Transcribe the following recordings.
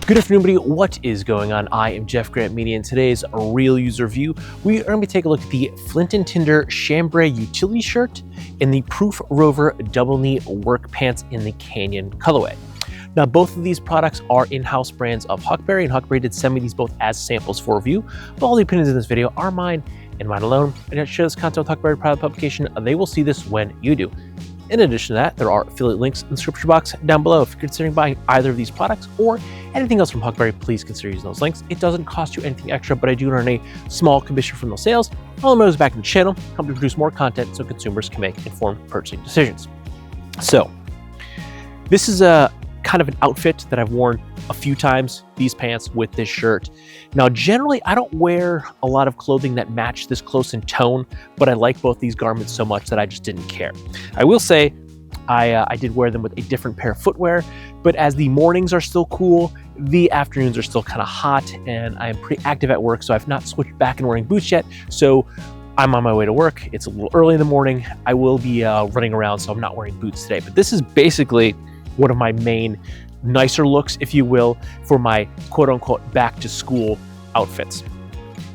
Good afternoon, everybody. What is going on? I am Jeff Grant Media. In today's real user review, we are going to take a look at the Flint and Tinder Chambray utility shirt and the Proof Rover Double Knee work pants in the Canyon colorway. Now, both of these products are in-house brands of Huckberry, and Huckberry did send me these both as samples for review, but all the opinions in this video are mine and mine alone. I don't share this content with Huckberry private publication. They will see this when you do. In addition to that, there are affiliate links in the description box down below. If you're considering buying either of these products or anything else from Huckberry, please consider using those links. It doesn't cost you anything extra, but I do earn a small commission from those sales. All the money goes back in the channel, help me produce more content so consumers can make informed purchasing decisions. So, this is a kind of an outfit that I've worn a few times, these pants with this shirt. Now, generally, I don't wear a lot of clothing that match this close in tone, but I like both these garments so much that I just didn't care. I will say, I did wear them with a different pair of footwear, but as the mornings are still cool, the afternoons are still kind of hot, and I'm pretty active at work, so I've not switched back and wearing boots yet, so I'm on my way to work. It's a little early in the morning. I will be running around, so I'm not wearing boots today, but this is basically one of my main nicer looks, if you will, for my quote-unquote back-to-school outfits.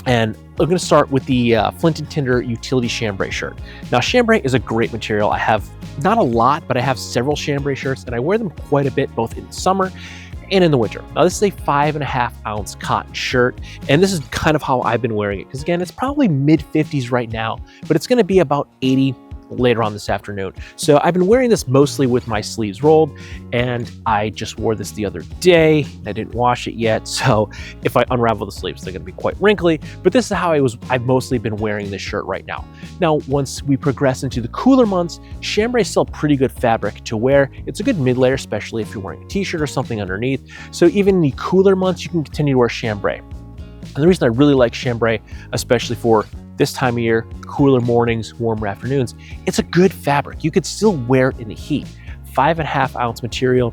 And I'm going to start with the Flint and Tinder utility chambray shirt. Now, chambray is a great material. I have not a lot, but I have several chambray shirts, and I wear them quite a bit, both in the summer and in the winter. Now, this is a 5.5 ounce cotton shirt, and this is kind of how I've been wearing it, because again, it's probably mid-50s right now, but it's going to be about 80 later on this afternoon. So I've been wearing this mostly with my sleeves rolled, and I just wore this the other day. I didn't wash it yet, so if I unravel the sleeves, they're going to be quite wrinkly, but this is how I've mostly been wearing this shirt right now. Now, once we progress into the cooler months, chambray is still pretty good fabric to wear. It's a good mid-layer, especially if you're wearing a t-shirt or something underneath. So even in the cooler months, you can continue to wear chambray. And the reason I really like chambray, especially for this time of year, cooler mornings, warmer afternoons, it's a good fabric. You could still wear it in the heat. 5.5 ounce material.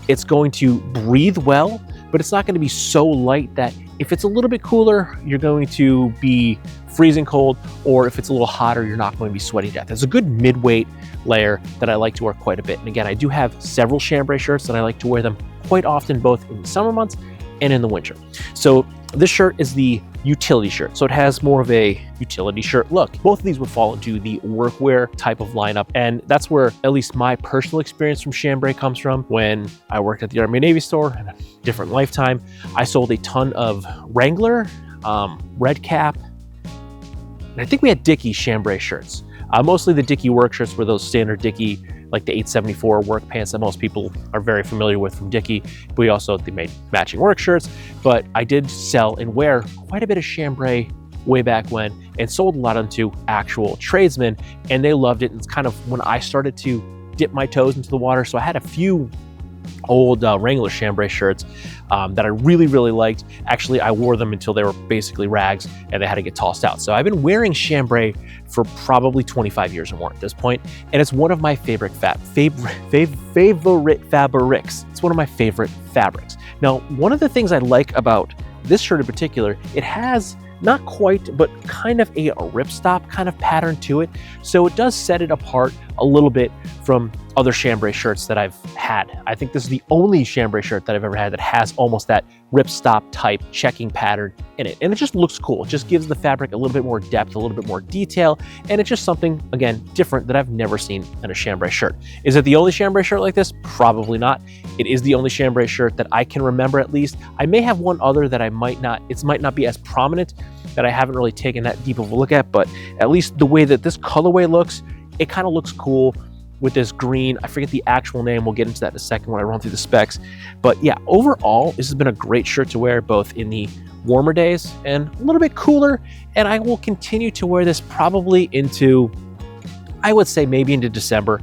It's going to breathe well, but it's not going to be so light that if it's a little bit cooler, you're going to be freezing cold, or if it's a little hotter, you're not going to be sweating to death. It's a good mid-weight layer that I like to wear quite a bit. And again, I do have several chambray shirts, and I like to wear them quite often, both in the summer months and in the winter. So this shirt is the utility shirt, so it has more of a utility shirt look. Both of these would fall into the workwear type of lineup, and that's where at least my personal experience from chambray comes from. When I worked at the Army Navy store in a different lifetime, I sold a ton of Wrangler, Red Cap, and I think we had Dickie chambray shirts. Mostly the Dickie work shirts were those standard Dickie, like the 874 work pants that most people are very familiar with from Dickie. They made matching work shirts, but I did sell and wear quite a bit of chambray way back when, and sold a lot onto actual tradesmen, and they loved it. And it's kind of when I started to dip my toes into the water. So I had a few old Wrangler chambray shirts that I really, really liked. Actually, I wore them until they were basically rags and they had to get tossed out. So I've been wearing chambray for probably 25 years or more at this point, and it's one of my favorite fabrics. It's one of my favorite fabrics. Now, one of the things I like about this shirt in particular, it has not quite, but kind of a ripstop kind of pattern to it. So it does set it apart a little bit from other chambray shirts that I've had. I think this is the only chambray shirt that I've ever had that has almost that ripstop type checking pattern in it. And it just looks cool. It just gives the fabric a little bit more depth, a little bit more detail. And it's just something, again, different that I've never seen in a chambray shirt. Is it the only chambray shirt like this? Probably not. It is the only chambray shirt that I can remember, at least. I may have one other that it might not be as prominent, that I haven't really taken that deep of a look at, but at least the way that this colorway looks, it kind of looks cool with this green. I forget the actual name. We'll get into that in a second when I run through the specs. But yeah, overall, this has been a great shirt to wear both in the warmer days and a little bit cooler. And I will continue to wear this probably into, I would say maybe into December.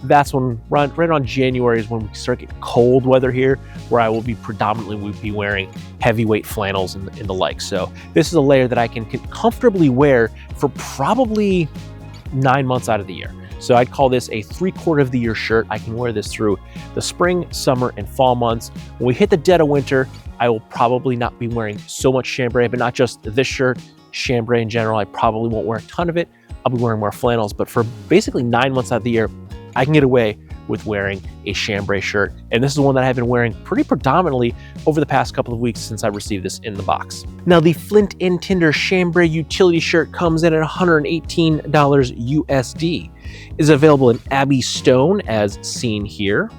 That's when, right around January is when we start getting cold weather here, where I will be predominantly wearing heavyweight flannels and the like. So this is a layer that I can comfortably wear for probably 9 months out of the year. So I'd call this a 3/4 of the year shirt. I can wear this through the spring, summer, and fall months. When we hit the dead of winter, I will probably not be wearing so much chambray, but not just this shirt, chambray in general. I probably won't wear a ton of it. I'll be wearing more flannels, but for basically 9 months out of the year, I can get away with wearing a Chambray shirt. And this is one that I've been wearing pretty predominantly over the past couple of weeks since I received this in the box. Now, the Flint and Tinder Chambray utility shirt comes in at $118 USD. Is available in Abbey Stone, as seen here,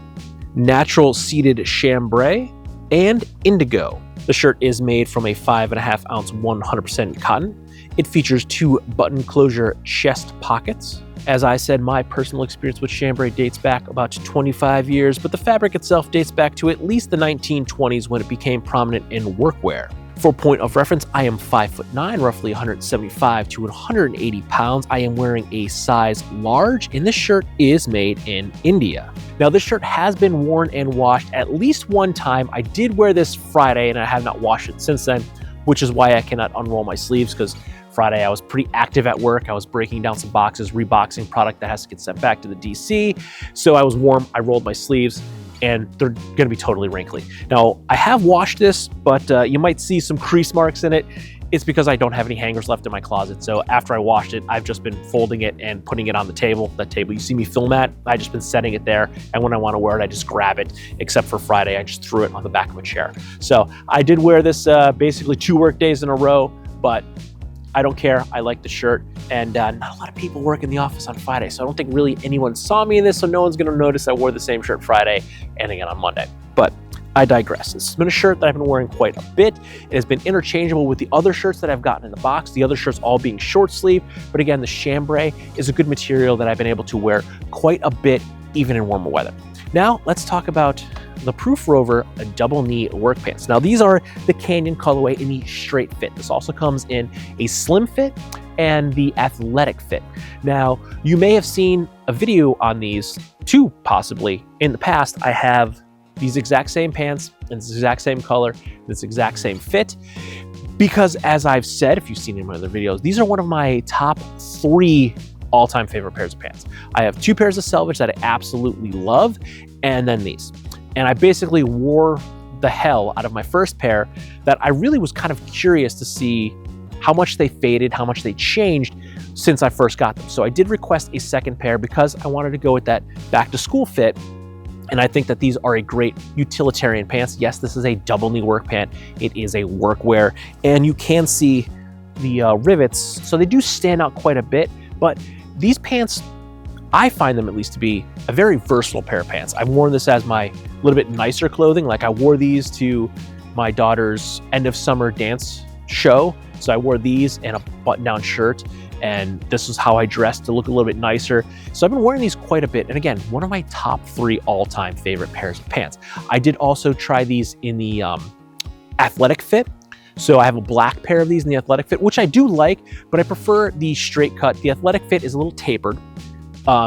natural seeded Chambray, and indigo. The shirt is made from a 5.5 ounce 100% cotton. It features 2 button closure chest pockets. As I said, my personal experience with Chambray dates back about 25 years, but the fabric itself dates back to at least the 1920s when it became prominent in workwear. For point of reference, I am 5'9", roughly 175 to 180 pounds. I am wearing a size large, and this shirt is made in India. Now, this shirt has been worn and washed at least one time. I did wear this Friday, and I have not washed it since then, which is why I cannot unroll my sleeves, because Friday I was pretty active at work. I was breaking down some boxes, reboxing product that has to get sent back to the DC. So I was warm, I rolled my sleeves, and they're gonna be totally wrinkly. Now, I have washed this, but you might see some crease marks in it. It's because I don't have any hangers left in my closet. So after I washed it, I've just been folding it and putting it on the table. That table you see me film at, I've just been setting it there. And when I wanna wear it, I just grab it. Except for Friday, I just threw it on the back of a chair. So I did wear this basically 2 work days in a row, but I don't care. I like the shirt, and not a lot of people work in the office on Friday, so I don't think really anyone saw me in this, so no one's gonna notice I wore the same shirt Friday and again on Monday. But I digress. This has been a shirt that I've been wearing quite a bit. It has been interchangeable with the other shirts that I've gotten in the box, the other shirts all being short sleeve, but again, the Chambray is a good material that I've been able to wear quite a bit, even in warmer weather. Now, let's talk about the Proof Rover Double Knee work pants. Now, these are the Canyon colorway in the straight fit. This also comes in a slim fit and the athletic fit. Now, you may have seen a video on these, 2 possibly, in the past. I have these exact same pants in this exact same color, this exact same fit, because as I've said, if you've seen any of my other videos, these are one of my top 3 all-time favorite pairs of pants. I have 2 pairs of selvage that I absolutely love, and then these. And I basically wore the hell out of my first pair that I really was kind of curious to see how much they faded, how much they changed since I first got them. So I did request a second pair because I wanted to go with that back to school fit. And I think that these are a great utilitarian pants. Yes, this is a double knee work pant. It is a workwear, and you can see the rivets. So they do stand out quite a bit, but these pants, I find them at least to be a very versatile pair of pants. I've worn this as my little bit nicer clothing. Like I wore these to my daughter's end of summer dance show. So I wore these and a button-down shirt, and this is how I dressed to look a little bit nicer. So I've been wearing these quite a bit. And again, one of my top 3 all-time favorite pairs of pants. I did also try these in the athletic fit. So I have a black pair of these in the athletic fit, which I do like, but I prefer the straight cut. The athletic fit is a little tapered.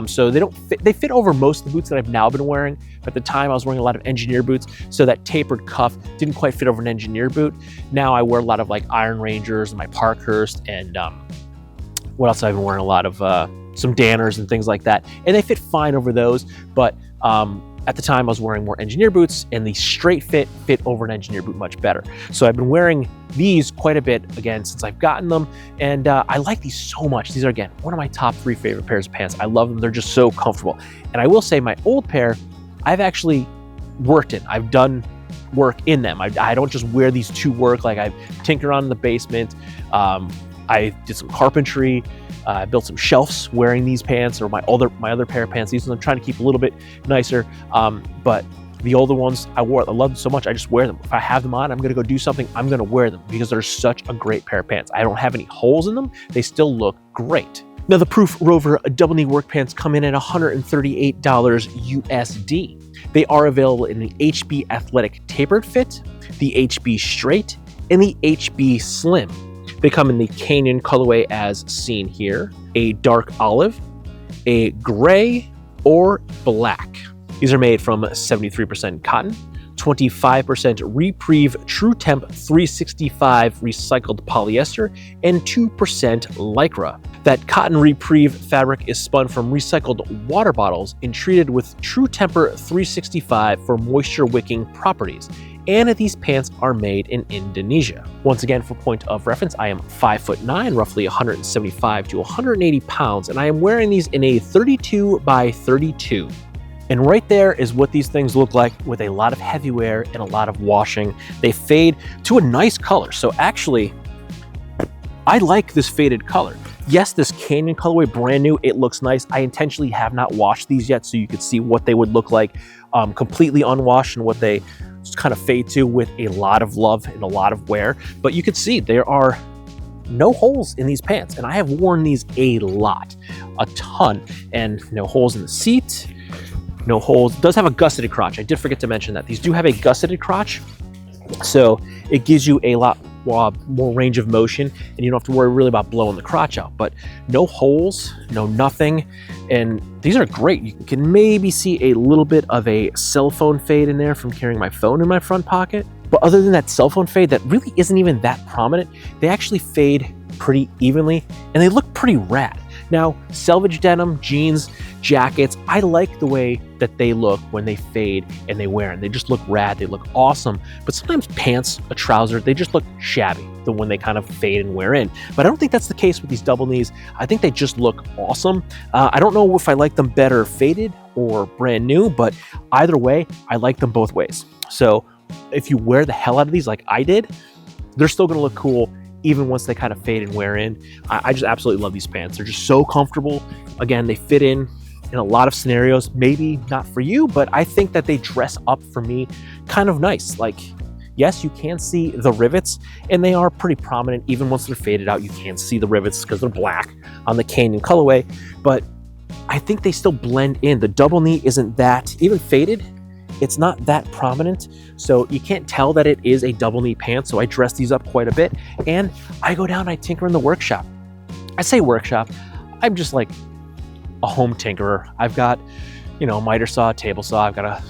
So they don't fit, they fit over most of the boots that I've now been wearing. At the time, I was wearing a lot of engineer boots, so that tapered cuff didn't quite fit over an engineer boot. Now I wear a lot of like Iron Rangers and my Parkhurst, and what else? I've been wearing a lot of some Danners and things like that, and they fit fine over those. But at the time, I was wearing more engineer boots, and the straight fit over an engineer boot much better. So I've been wearing these quite a bit, again, since I've gotten them, and I like these so much. These are, again, one of my top 3 favorite pairs of pants. I love them. They're just so comfortable. And I will say my old pair, I've actually worked in. I've done work in them. I don't just wear these to work. Like I've tinkered around in the basement. I did some carpentry. I built some shelves wearing these pants, or my other pair of pants. These ones I'm trying to keep a little bit nicer. But the older ones I love them so much, I just wear them. If I have them on, I'm gonna go do something, I'm gonna wear them because they're such a great pair of pants. I don't have any holes in them. They still look great. Now, the Proof Rover Double Knee work pants come in at $138 USD. They are available in the HB Athletic Tapered Fit, the HB Straight, and the HB Slim. They come in the Canyon colorway as seen here, a dark olive, a gray, or black. These are made from 73% cotton, 25% Repreve True Temp 365 recycled polyester, and 2% Lycra. That cotton Repreve fabric is spun from recycled water bottles and treated with True Temper 365 for moisture wicking properties. And these pants are made in Indonesia. Once again, for point of reference, I am 5'9", roughly 175 to 180 pounds, and I am wearing these in a 32 by 32. And right there is what these things look like with a lot of heavy wear and a lot of washing. They fade to a nice color. So actually, I like this faded color. Yes, this Canyon colorway, brand new, it looks nice. I intentionally have not washed these yet so you could see what they would look like completely unwashed and what they just kind of fade to with a lot of love and a lot of wear. But you can see there are no holes in these pants, and I have worn these a lot, a ton, and no holes in the seat, no holes. It does have a gusseted crotch. I did forget to mention that. These do have a gusseted crotch, so it gives you a lot more range of motion, and you don't have to worry really about blowing the crotch out. But no holes, no nothing, and these are great. You can maybe see a little bit of a cell phone fade in there from carrying my phone in my front pocket. But other than that cell phone fade that really isn't even that prominent, they actually fade pretty evenly, and they look pretty rad. Now, selvage denim, jeans, jackets, I like the way that they look when they fade and they wear, and they just look rad, they look awesome. But sometimes pants, a trouser, they just look shabby when they kind of fade and wear in. But I don't think that's the case with these double knees. I think they just look awesome. I don't know if I like them better faded or brand new, but either way, I like them both ways. So if you wear the hell out of these like I did, they're still gonna look cool even once they kind of fade and wear in. I just absolutely love these pants. They're just so comfortable. Again, they fit in a lot of scenarios. Maybe not for you, but I think that they dress up for me kind of nice. Like, yes, you can see the rivets, and they are pretty prominent. Even once they're faded out, you can see the rivets because they're black on the Canyon colorway, but I think they still blend in. The double knee isn't that, even faded, it's not that prominent, so you can't tell that it is a double knee pant. So I dress these up quite a bit, and I go down and I tinker in the workshop. I say workshop, I'm just like a home tinkerer. I've got, you know, miter saw, table saw. I've got a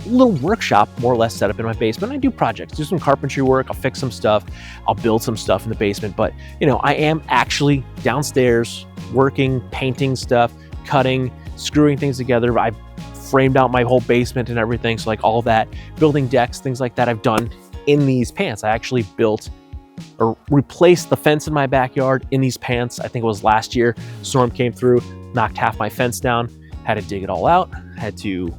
little workshop more or less set up in my basement. I do projects, do some carpentry work. I'll fix some stuff. I'll build some stuff in the basement. But, you know, I am actually downstairs working, painting stuff, cutting, screwing things together. I framed out my whole basement and everything. So like all that, building decks, things like that I've done in these pants. I actually built or replaced the fence in my backyard in these pants. I think it was last year. Storm came through, knocked half my fence down, had to dig it all out, had to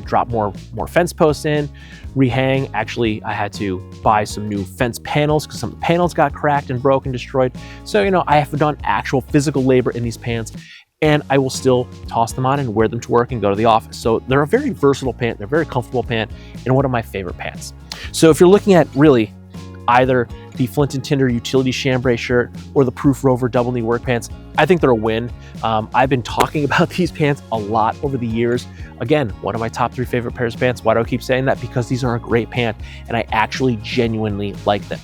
drop more fence posts in, rehang. Actually, I had to buy some new fence panels because some panels got cracked and broken, destroyed. So, you know, I have done actual physical labor in these pants, and I will still toss them on and wear them to work and go to the office. So they're a very versatile pant, they're a very comfortable pant, and one of my favorite pants. So if you're looking at really either the Flint and Tinder utility chambray shirt or the Proof Rover double knee work pants, I think they're a win. I've been talking about these pants a lot over the years. Again, one of my top 3 favorite pairs of pants. Why do I keep saying that? Because these are a great pant, and I actually genuinely like them.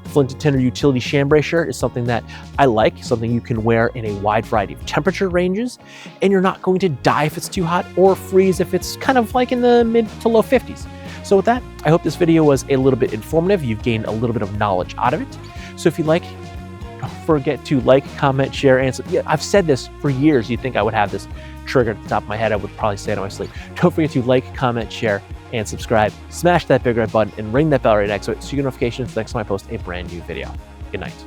Flint and Tinder utility chambray shirt is something that I like, something you can wear in a wide variety of temperature ranges, and you're not going to die if it's too hot or freeze if it's kind of like in the mid to low 50s. So with that, I hope this video was a little bit informative. You've gained a little bit of knowledge out of it. So if you like, don't forget to like, comment, share, and yeah, I've said this for years. You'd think I would have this triggered at the top of my head. I would probably say it in my sleep. Don't forget to like, comment, share, and subscribe. Smash that big red button and ring that bell right next to it so you get notifications next time I post a brand new video. Good night.